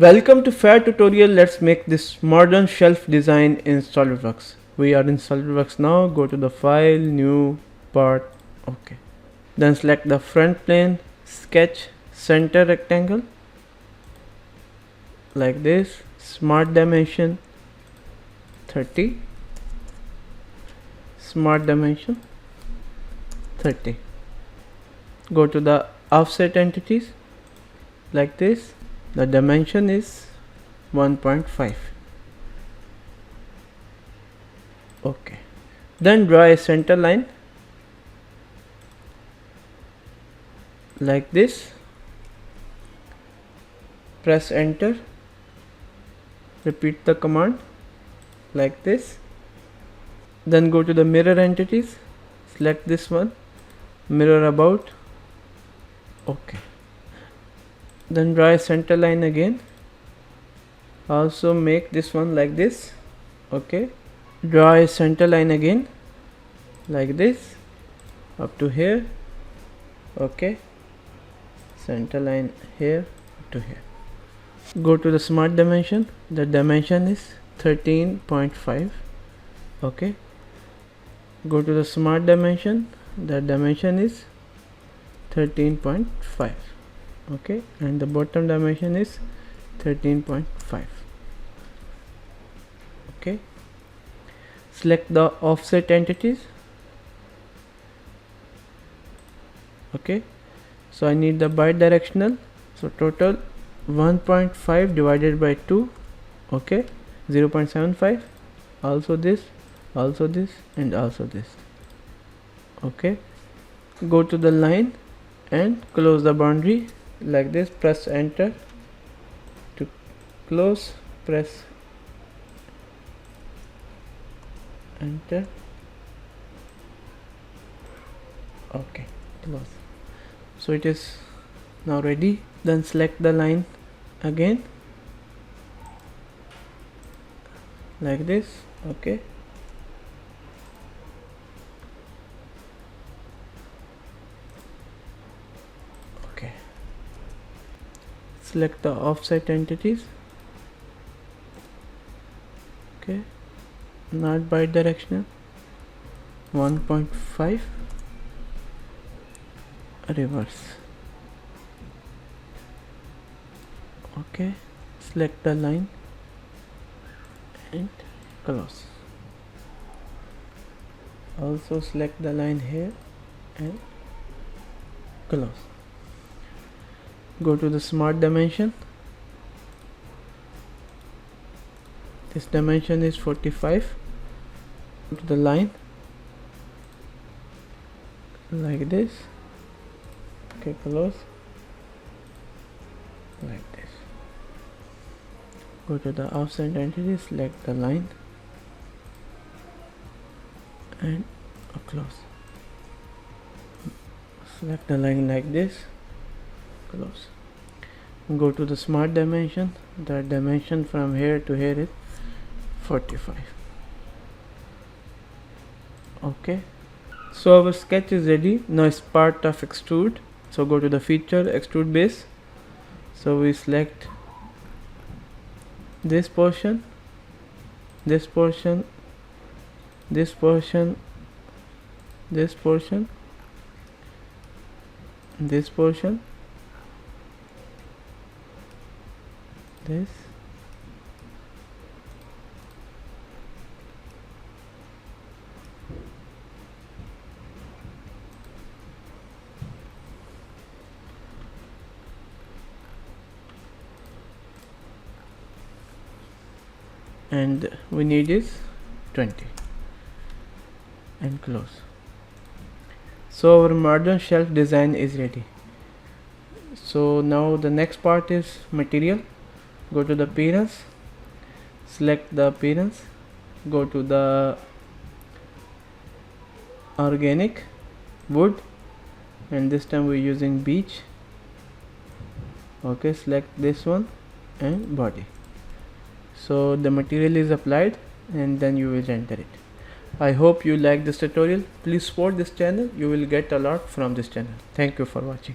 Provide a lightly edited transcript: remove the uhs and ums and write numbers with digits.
Welcome to FAD tutorial. Let's make this modern shelf design in SolidWorks. We are in SolidWorks now. Go to the file, new part, okay. Then select the front plane, sketch, center rectangle like this, smart dimension 30, smart dimension 30. Go to the offset entities like this. The dimension is 1.5. okay. Then draw a center line like this, press enter, repeat the command like this. Then go to the mirror entities, select this one, mirror about, okay. Then draw a center line again, also make this one like this, okay. Draw a center line again like this up to here, okay. Center line here to here. Go to the smart dimension, the dimension is 13.5, okay. Go to the smart dimension, the dimension is 13.5, okay, and the bottom dimension is 13.5, okay. Select the offset entities, okay. So I need the bidirectional, so total 1.5 divided by 2, okay, 0.75, also this, and also this, okay. Go to the line and close the boundary like this, press enter to close, press enter, okay, close. So it is now ready. Then select the line again like this, okay. Okay, select the offset entities, okay, not bidirectional, 1.5, reverse, okay. Select the line and close, also select the line here and close. Go to the smart dimension, this dimension is 45. Go to the line like this, okay, close like this. Go to the offset entity, select the line and close. Select the line like this, close. Go to the smart dimension, the dimension from here to here is 45, okay. So our sketch is ready. Now it's part of extrude, so go to the feature, extrude base. So we select this portion, this portion, this portion, this portion, this portion, this, and we need is 20 and close. So our modern shelf design is ready. So now the next part is material. Go to the appearance, select the appearance, go to the organic wood, and this time we're using beech, okay. Select this one and body. So the material is applied and then you will render it. I hope you like this tutorial. Please support this channel. You will get a lot from this channel. Thank you for watching.